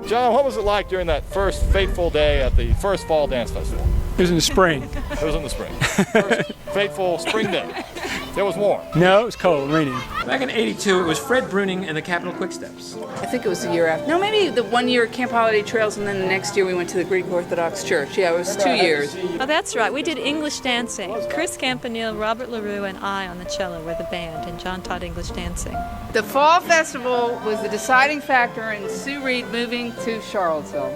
John, what was it like during that first fateful day at the first Fall Dance Festival? It was in the spring. It was in the spring. First fateful spring day. It was warm. No, it was cold, raining. Back in '82, it was Fred Bruning and the Capitol Quicksteps. I think it was the year after. No, maybe the 1 year at Camp Holiday Trails, and then the next year we went to the Greek Orthodox Church. Yeah, it was 2 years. Oh, that's right. We did English dancing. Chris Campanile, Robert LaRue, and I on the cello were the band, and John taught English dancing. The Fall Festival was the deciding factor in Sue Reed moving to Charlottesville.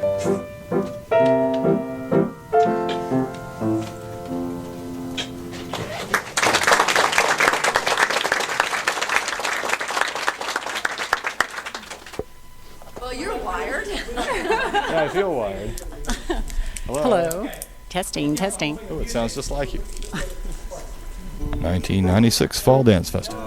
Yeah, I feel wired. Hello. Hello. Testing, testing. Oh, it sounds just like you. 1996 Fall Dance Festival.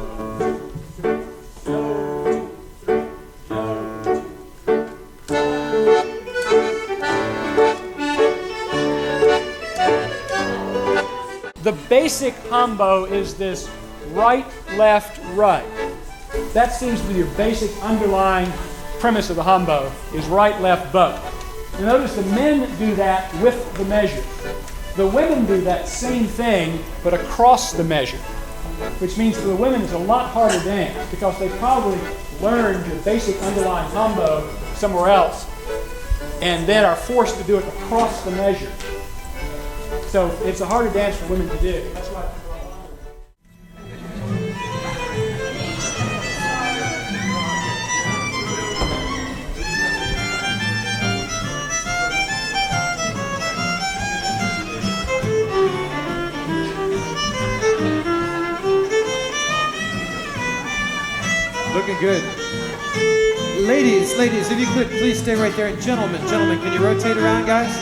The basic hambo is this right, left, right. That seems to be your basic underlying premise of the hambo, is right, left, both. You notice the men do that with the measure. The women do that same thing, but across the measure, which means for the women it's a lot harder dance because they probably learned the basic underlying hambo somewhere else and then are forced to do it across the measure. So it's a harder dance for women to do. That's why. Looking good. Ladies, if you could, please stay right there. And gentlemen, can you rotate around, guys?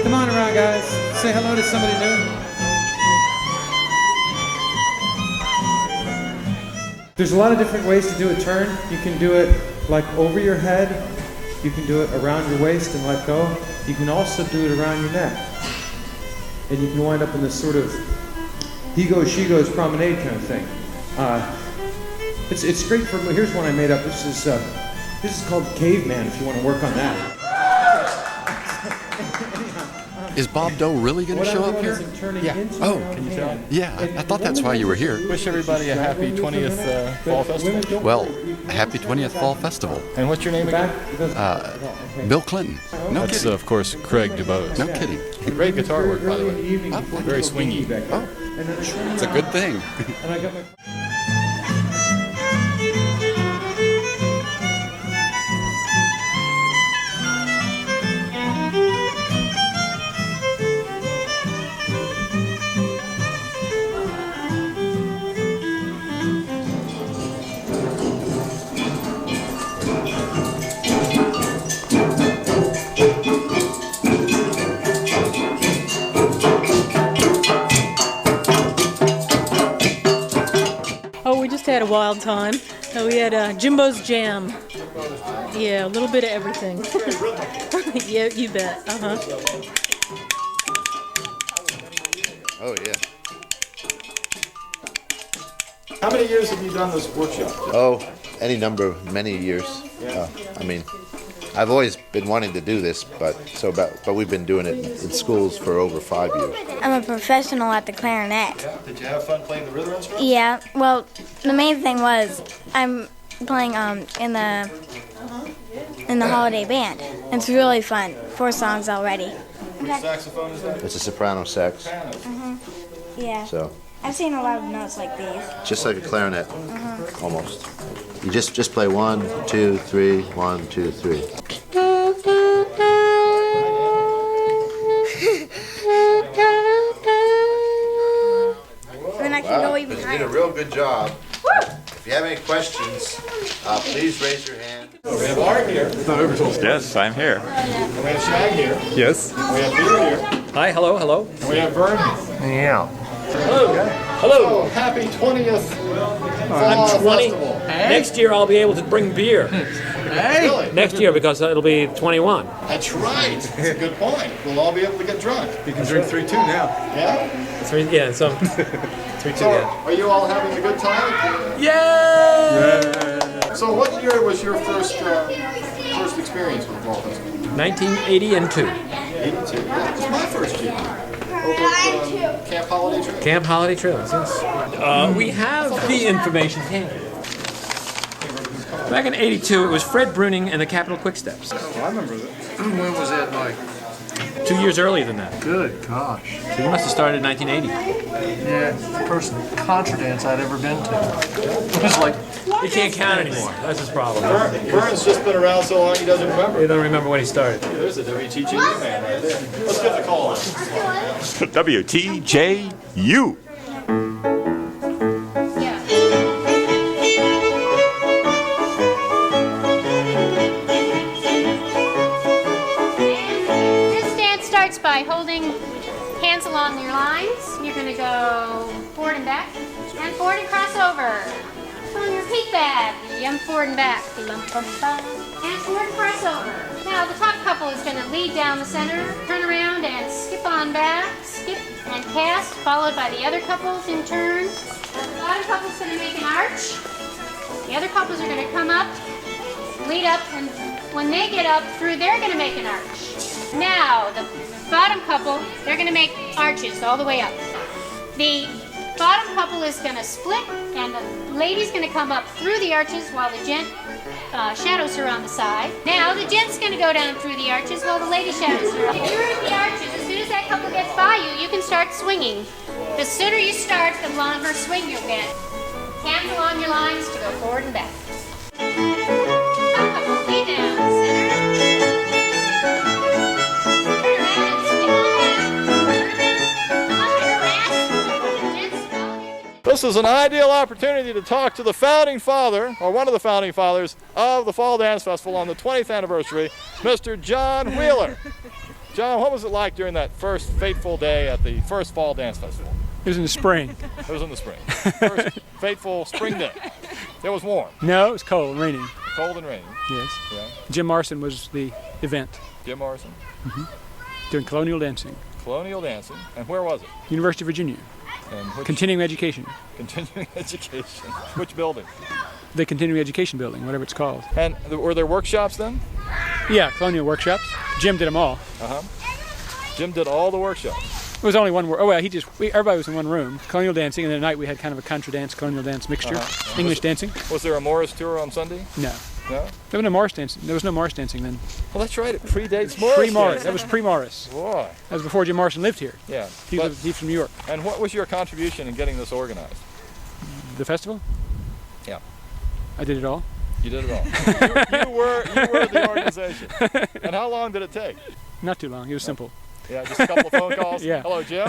Come on around, guys. Say hello to somebody new. There's a lot of different ways to do a turn. You can do it like over your head. You can do it around your waist and let go. You can also do it around your neck. And you can wind up in this sort of he goes, she goes promenade kind of thing. It's great for, here's one I made up. This is called Caveman if you want to work on that. Is Bob Doe really going to show up here? Yeah. Oh, can you tell? Yeah, I thought that's why you were here. Wish everybody a happy 20th Fall Festival. Well, happy 20th Fall Festival. And what's your name again? Bill Clinton. No That's, kidding. of course, Craig DuBose. No kidding. Great guitar work, by the way. Very swingy. Oh, it's a good thing. And I got my... Had a wild time. So we had Jimbo's Jam. Yeah, a little bit of everything. Yeah, you bet. Oh, yeah. How many years have you done this workshop? Oh, many years. I mean, I've always been wanting to do this, but we've been doing it in schools for over 5 years. I'm a professional at the clarinet. Yeah. Did you have fun playing the rhythm instrument? Yeah, well, the main thing was I'm playing in the holiday band. It's really fun. 4 songs already. Which saxophone is that? It's a soprano sax. Yeah. So I've seen a lot of notes like these. just like a clarinet, almost. You just play 1, 2, 3, 1, 2, 3. And then I can go even You higher. did a real good job. If you have any questions, please raise your hand. We have Barb here. Yes, I'm here. And we have Shag here. Yes. We have Vigour here. Hi, hello. And we have Barb. Yeah. Hello. Happy 20th Fall I'm 20. Festival. Next year I'll be able to bring beer. Really? Next year because it'll be 21. That's right. That's a good point. We'll all be able to get drunk. You can drink 3-2 now. Yeah? Yeah, so 3-2, So, yeah. are you all having a good time? Yay! So what year was your first experience experience with the Fall Festival? 1980 and 2. 82. Yeah, this is my first year. Over at Camp Holiday Trail. Camp Holiday Trails, yes. We have the information here. Back in 82, it was Fred Bruning and the Capitol Quick Steps. Oh, I remember that. When was that, Mike? 2 years earlier than that. Good gosh. So you must have started in 1980. Yeah, the first contra dance I'd ever been to. It was like... He can't count anymore. That's his problem. Vern's just been around so long he doesn't remember. He doesn't remember when he started. There's a WTGU man right there. Let's give the call on. WTJU. This dance starts by holding hands along your lines. You're going to go forward and back, and forward and cross over. On your feet back, yum forward and back, and forward and cross over. Now the top couple is going to lead down the center, turn around and skip on back, skip and cast, followed by the other couples in turn. The bottom couple is going to make an arch. The other couples are going to come up, lead up, and when they get up through, they're going to make an arch. Now the bottom couple, they're going to make arches all the way up. The bottom couple is going to split, and the lady's going to come up through the arches while the gent shadows her on the side. Now the gent's going to go down through the arches while the lady shadows her. If you're in the arches, as soon as that couple gets by you, you can start swinging. The sooner you start, the longer swing you'll get. Hands along your lines to go forward and back. Top couple, lead down the center. Turn around and skip on back. This is an ideal opportunity to talk to the founding father, or one of the founding fathers, of the Fall Dance Festival on the 20th anniversary, Mr. John Wheeler. John, what was it like during that first fateful day at the first Fall Dance Festival? It was in the spring. It was in the spring. First fateful spring day. It was warm. No, it was cold and raining. Cold and raining. Yes. Yeah. Jim Morrison was the event. Jim Morrison. Doing colonial dancing. Colonial dancing. And where was it? University of Virginia. And which, continuing education. Continuing education. Which building? The continuing education building, whatever it's called. And were there workshops then? Yeah, colonial workshops. Jim did them all. Jim did all the workshops. It was only one. Oh well, everybody was in one room. Colonial dancing, and then at night we had kind of a contra dance, colonial dance mixture. English dancing. Was there a Morris tour on Sunday? No. No. There was no Morris dancing. There was no Morris dancing then. Well, that's right. It predates Morris. Pre-Morris. That was pre-Morris. Boy. That was before Jim Morrison lived here. Yeah. He's from New York. And what was your contribution in getting this organized? The festival? Yeah. I did it all. You did it all. you were the organization. And how long did it take? Not too long. It was simple. Yeah, just a couple of phone calls. Yeah. Hello, Jim.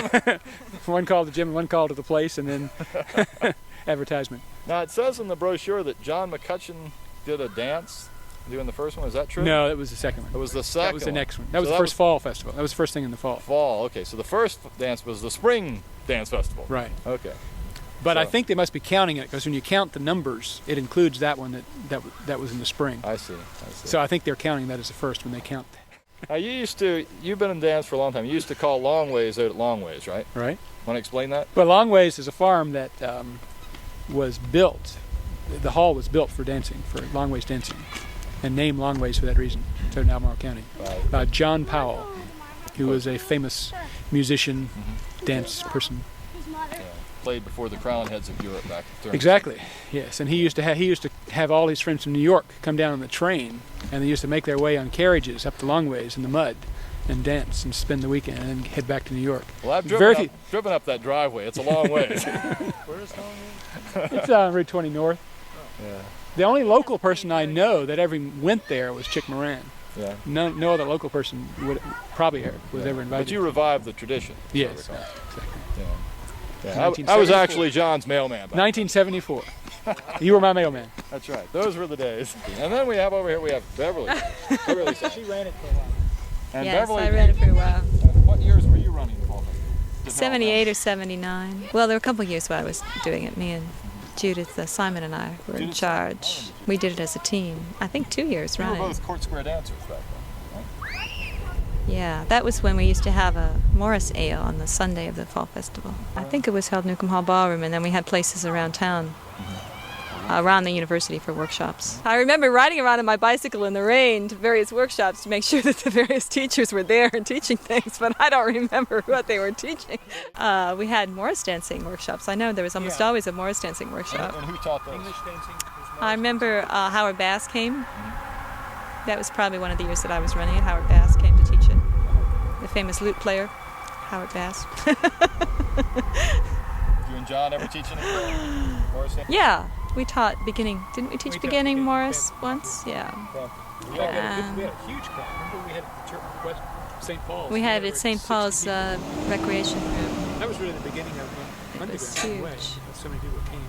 One call to Jim and one call to the place, and then advertisement. Now it says in the brochure that John McCutcheon did a dance doing the first one. Is that true? No, that was the second one. It was the second. That was the next one. That was the first fall festival. That was the first thing in the fall. Fall. Okay, so the first dance was the spring dance festival. Right. Okay. But I think they must be counting it, because when you count the numbers, it includes that one that was in the spring. I see. So I think they're counting that as the first when they count. Now you've been in dance for a long time. You used to call Longways out at Longways, right? Right. Want to explain that? Well, Longways is a farm that was built. The hall was built for dancing, for Longways dancing, and named Longways for that reason. So in Albemarle County, by John Powell, who was a famous musician, dance person. Played before the crown heads of Europe back during Exactly. Yes, and he used to have all his friends from New York come down on the train, and they used to make their way on carriages up the Longways in the mud, and dance and spend the weekend, and then head back to New York. Well, I've driven up that driveway. It's a long ways. Where is Longways? It's on Route 20 North. Yeah. The only local person I know that ever went there was Chick Moran. Yeah. No other local person was ever invited. But you revived the tradition. Yes. Exactly. Yeah. Yeah, I was actually John's mailman. 1974. You were my mailman. That's right. Those were the days. And then we have over here, Beverly. Beverly, she ran it for a while. And yes, Beverly, I ran it for a while. What years were you running the Fall Festival? 78 or 79. Well, there were a couple of years while I was doing it. Me and Judith, Simon and I were in charge. We did it as a team. I think 2 years running. You were both Court Square dancers back then. Yeah, that was when we used to have a Morris Ale on the Sunday of the Fall Festival. I think it was held Newcomb Hall Ballroom, and then we had places around town. around the university for workshops. I remember riding around on my bicycle in the rain to various workshops to make sure that the various teachers were there and teaching things, but I don't remember what they were teaching. We had Morris dancing workshops. I know there was almost always a Morris dancing workshop. And who taught those? English dancing. I remember Howard Bass came. That was probably one of the years that I was running it. Howard Bass came to teach it. The famous lute player, Howard Bass. You and John ever teach anything? Morris? Yeah, we taught beginning. Didn't we teach beginning Morris once? Yeah. We had a huge crowd. Remember we had West St. Paul's. We had it at St. Paul's recreation room. That was really the beginning of underground. It was huge. So many people came.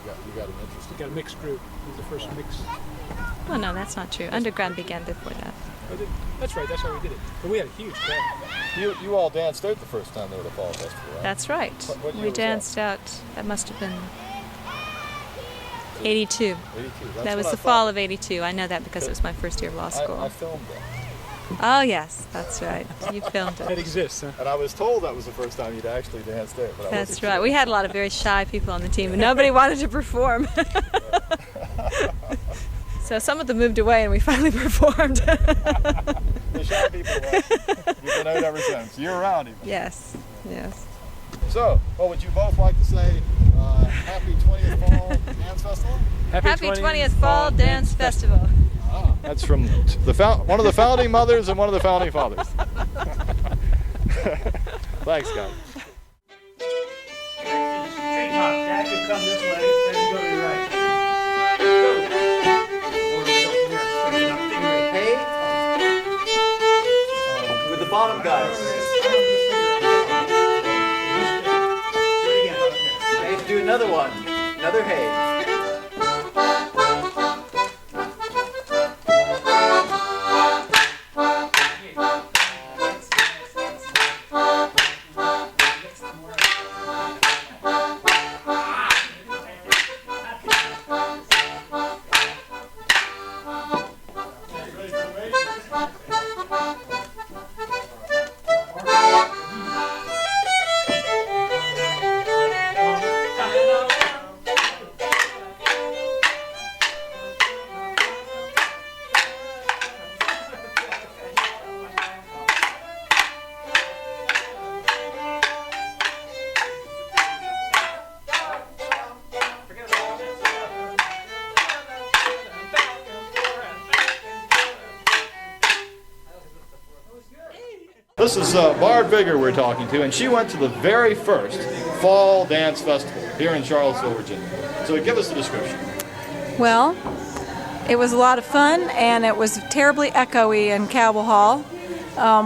You got an interesting. We got a mixed group. It was the first mix. Well, no, that's not true. Underground began before that. That's right. That's how we did it. But we had a huge crowd. You all danced out the first time there at the Fall Festival, right? That's right. What year We was danced out. That must have been 82. 82. That was the fall of 82. I know that because it was my first year of law school. I filmed it. Oh, yes, that's right. You filmed it. That exists, huh? And I was told that was the first time you'd actually danced there. But That's right. We had a lot of very shy people on the team, and nobody wanted to perform. So some of them moved away, and we finally performed. The shy people, you've been out ever since. You're around even. Yes, yes. So, what would you both like to say? Happy 20th Fall Dance Festival? Happy 20th Fall Dance Festival. Ah, that's from one of the founding mothers and one of the founding fathers. Thanks, guys. Jack, you come this way, then you go to your right. Hey, with the bottom guys. Hey, do another one. Another hey. This is Barb Vigour we're talking to, and she went to the very first Fall Dance Festival here in Charlottesville, Virginia. So give us a description. Well, it was a lot of fun, and it was terribly echoey in Cabell Hall.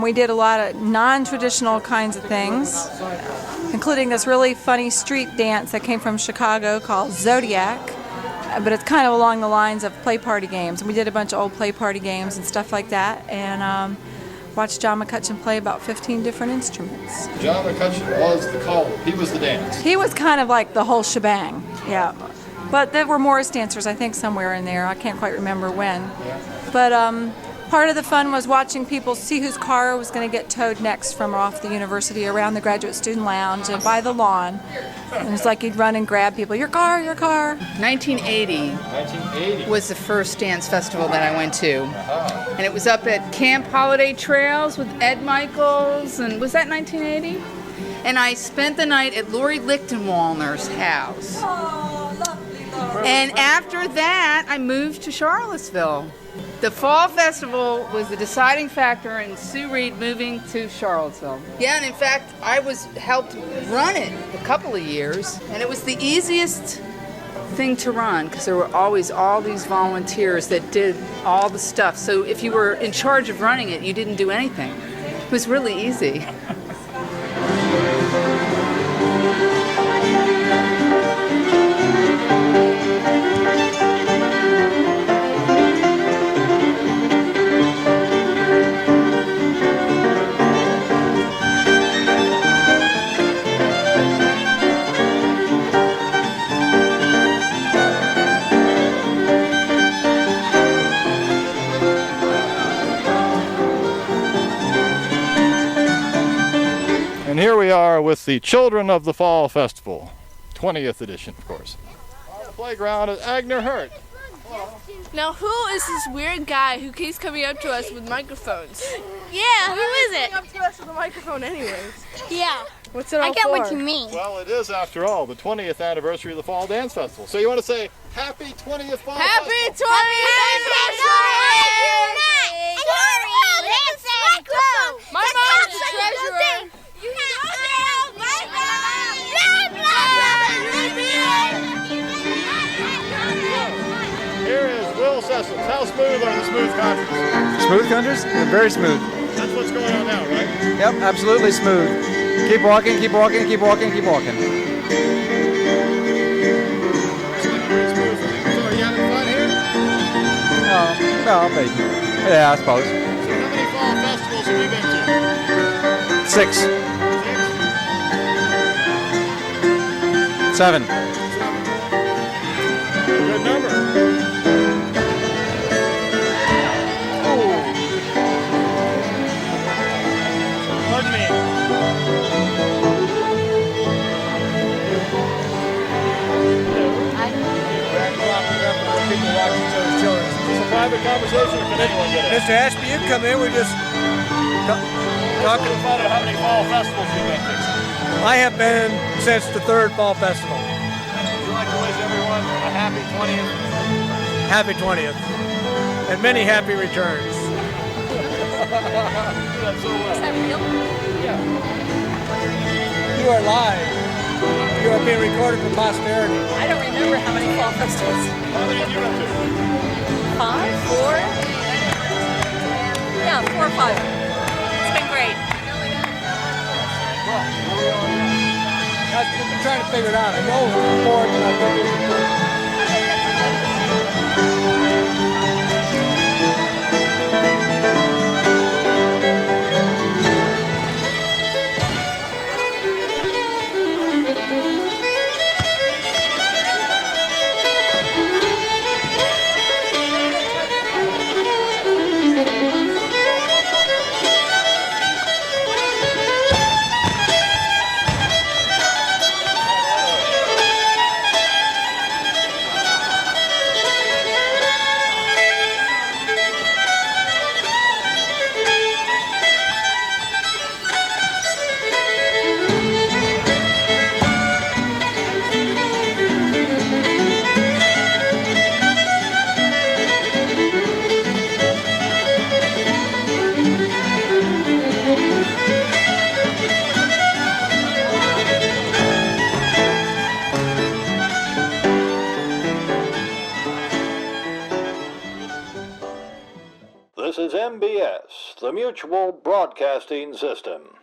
We did a lot of non-traditional kinds of things, including this really funny street dance that came from Chicago called Zodiac, but it's kind of along the lines of play party games. And we did a bunch of old play party games and stuff like that, and watched John McCutcheon play about 15 different instruments. John McCutcheon was the caller. He was the dance. He was kind of like the whole shebang, yeah. But there were Morris dancers, I think, somewhere in there. I can't quite remember when. Yeah. But part of the fun was watching people see whose car was going to get towed next from off the university around the graduate student lounge and by the lawn. And it's like you'd run and grab people, your car, your car. 1980 was the first dance festival that I went to. And it was up at Camp Holiday Trails with Ed Michaels, and was that 1980? And I spent the night at Lori Lichtenwalner's house. And after that, I moved to Charlottesville. The Fall Festival was the deciding factor in Sue Reed moving to Charlottesville. Yeah, and in fact, I helped run it a couple of years, and it was the easiest thing to run because there were always all these volunteers that did all the stuff. So if you were in charge of running it, you didn't do anything. It was really easy. And here we are with the Children of the Fall Festival, 20th edition, of course. playground is Agner Hurt. Now, who is this weird guy who keeps coming up to us with microphones? Yeah, who is it? Coming up to us with a microphone anyways. Yeah. What's it all I get for? what you mean. Well, it is, after all, the 20th anniversary of the Fall Dance Festival. So you want to say Happy 20th Fall Happy Festival? 20th anniversary! My mom's the treasurer. Here is Will Sessoms. How smooth are the smooth contours? Smooth countries? They're very smooth. That's what's going on now, right? Yep, absolutely smooth. Keep walking, keep walking, keep walking, keep walking. So are you having fun here? No, maybe. Yeah, I suppose. So how many fall festivals have you been to? 6. 7. Good number. Pardon me. It's a private conversation, or can anyone get it? Mr. Ashby, you come in, we're just talking. Find out how many fall festivals you've been to. I have been since the 3rd Fall Festival. Would you like to wish everyone a happy 20th? Happy 20th. And many happy returns. That's so well. Is that real? Yeah. You are live. You are being recorded for posterity. I don't remember how many fall festivals. How many have you been to? 5, 4? Yeah, 4 or 5. It's been great. I've been trying to figure it out. I know it's important, and I think it's important. This is MBS, the Mutual Broadcasting System.